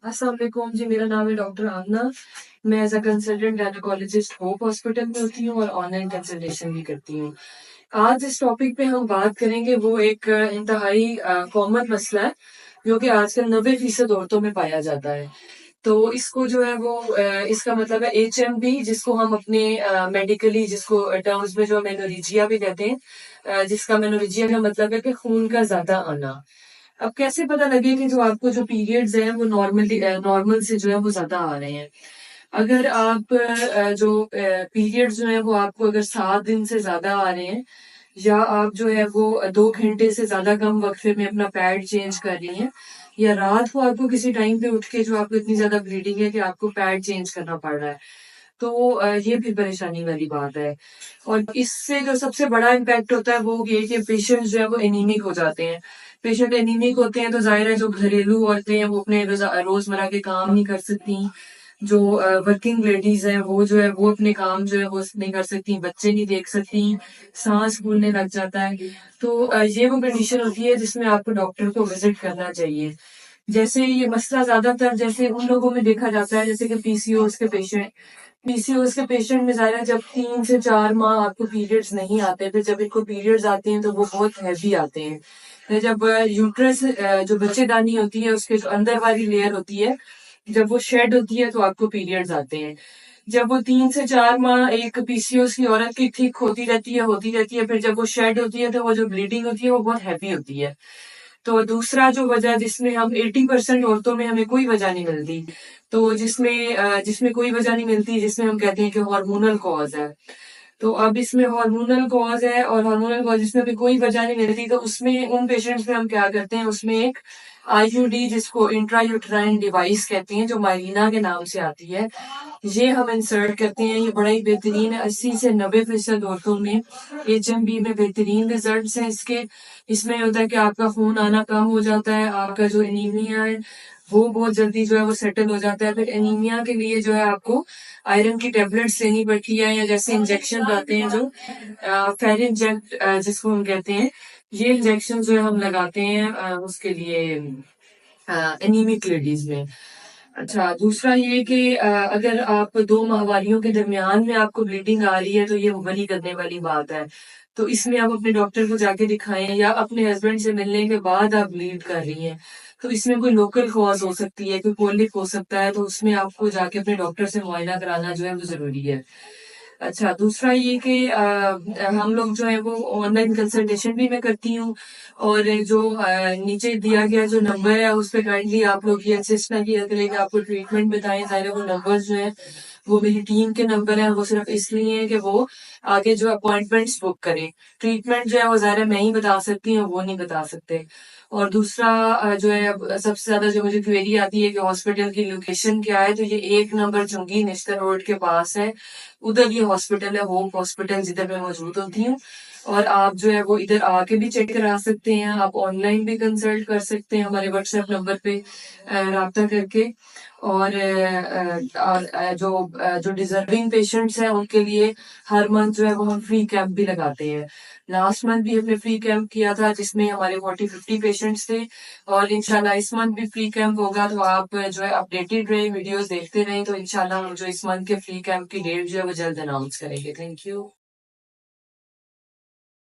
अस्सलाम वालेकुम जी, मेरा नाम है डॉक्टर आमना। मैं as a consultant gynaecologist Hope hospital में होती हूँ और ऑनलाइन कंसल्टेशन भी करती हूँ। आज इस टॉपिक पे हम बात करेंगे, वो एक इंतहाई कॉमन मसला है जो कि आजकल 90% औरतों में पाया जाता है। तो इसको जो है वो इसका मतलब है HMB, जिसको हम अपने मेडिकली जिसको टर्म्स में जो मेनोरेजिया भी कहते हैं, जिसका मेनोरेजिया का मतलब है कि खून का ज्यादा आना। अब कैसे पता लगे कि जो आपको जो पीरियड्स हैं वो नॉर्मल से जो है वो ज्यादा आ रहे हैं? अगर आप जो पीरियड्स जो है वो आपको अगर 7 दिन से ज्यादा आ रहे हैं, या आप जो है वो 2 घंटे से ज्यादा कम वक्फे में अपना पैड चेंज कर रही हैं, या रात को आपको किसी टाइम पे उठ के जो आपको इतनी ज्यादा ब्लीडिंग है कि आपको पैड चेंज करना पड़ रहा है, तो ये फिर परेशानी वाली बात है। और इससे जो सबसे बड़ा इम्पैक्ट होता है वो ये कि पेशेंट जो है वो एनीमिक हो जाते हैं। पेशेंट एनीमिक होते हैं तो जाहिर है जो घरेलू औरतें हैं वो अपने रोजमर्रा के काम नहीं कर सकती। जो वर्किंग लेडीज हैं वो जो है वो अपने काम जो है वो नहीं कर सकती, बच्चे नहीं देख सकती, सांस फूलने लग जाता है। तो ये वो कंडीशन होती है जिसमें आपको डॉक्टर को विजिट करना चाहिए। जैसे ये मसला ज्यादातर जैसे उन लोगों में देखा जाता है जैसे कि पीसीओएस के पेशेंट में जाहिर है जब 3 से 4 माह आपको पीरियड्स नहीं आते, फिर जब इनको पीरियड्स आते हैं तो वो बहुत हैवी आते हैं। फिर जब यूट्रस जो बच्चेदानी होती है उसके जो अंदर वाली लेयर होती है, जब वो शेड होती है तो आपको पीरियड्स आते हैं। जब वो 3 से 4 माह एक पीसीओएस की औरत की ठीक होती रहती है, फिर जब वो शेड होती है तो वो जो ब्लीडिंग होती है वो बहुत हैवी होती है। तो दूसरा जो वजह जिसमें हम 80% औरतों में हमें कोई वजह नहीं मिलती, तो जिसमें कोई वजह नहीं मिलती, जिसमें हम कहते हैं कि हार्मोनल कॉज है। तो अब इसमें हार्मोनल कॉज है और हार्मोनल कॉज जिसमें भी कोई वजह नहीं मिलती, तो उसमें उन पेशेंट्स में हम क्या करते हैं, उसमें एक आईयूडी जिसको इंट्रायूट्राइन डिवाइस कहते हैं, जो माइलिना के नाम से आती है, ये हम इंसर्ट करते हैं। ये बड़ा ही बेहतरीन है, 80 से 90% औरतों में HMB में बेहतरीन रिजल्ट हैं इसके। इसमें होता है कि आपका खून आना कम हो जाता है, आपका जो एनीमिया है वो बहुत जल्दी जो है वो सेटल हो जाता है। फिर एनीमिया के लिए जो है आपको आयरन की टेबलेट्स लेनी पड़ती है, या जैसे इंजेक्शन आते हैं जो फेर इंजेक्ट जिसको हम कहते हैं, ये इंजेक्शन जो है हम लगाते हैं उसके लिए एनीमिक लेडीज में। अच्छा, दूसरा ये कि अगर आप 2 माहवारियों के दरमियान में आपको ब्लीडिंग आ रही है तो ये वली करने वाली बात है। तो इसमें आप अपने डॉक्टर को जाके दिखाएं, या अपने हस्बैंड से मिलने के बाद आप ब्लीड कर रही हैं तो इसमें कोई लोकल कॉज हो सकती है, कोई कोलिक हो सकता है, तो उसमें आपको जाके अपने डॉक्टर से मुआयना कराना जो है वो जरूरी है। अच्छा, दूसरा ये कि हम लोग जो है वो ऑनलाइन कंसल्टेशन भी मैं करती हूँ, और जो नीचे दिया गया जो नंबर है उस पे काइंडली आप लोग ये असिस्ट ना किया करें कि आपको ट्रीटमेंट बताएं। सारे वो नंबर्स जो है वो मेरी टीम के नंबर हैं, वो सिर्फ इसलिए है कि वो आगे जो अपॉइंटमेंट्स बुक करें। ट्रीटमेंट जो है वो ज़ाहिर है मैं ही बता सकती हूँ, वो नहीं बता सकते। और दूसरा जो है अब सबसे ज्यादा जो मुझे क्वेरी आती है कि हॉस्पिटल की लोकेशन क्या है, तो ये 1 नंबर चुंगी निश्तर रोड के पास है, उधर ये हॉस्पिटल है, होप हॉस्पिटल, जिधर मैं मौजूद होती हूँ। और आप जो है वो इधर आके भी चेक करा सकते हैं, आप ऑनलाइन भी कंसल्ट कर सकते हैं हमारे व्हाट्सएप नंबर पे राब्ता करके। और जो डिजर्विंग पेशेंट्स हैं उनके लिए हर मंथ जो है वो हम फ्री कैंप भी लगाते हैं। लास्ट मंथ भी हमने फ्री कैंप किया था जिसमें हमारे 40-50 पेशेंट्स थे, और इंशाल्लाह इस मंथ भी फ्री कैंप होगा। तो आप जो है अपडेटेड रहे, वीडियोस देखते रहें, तो इंशाल्लाह हम जो इस मंथ के फ्री कैंप की डेट जो है वो जल्द अनाउंस करेंगे। Thank you.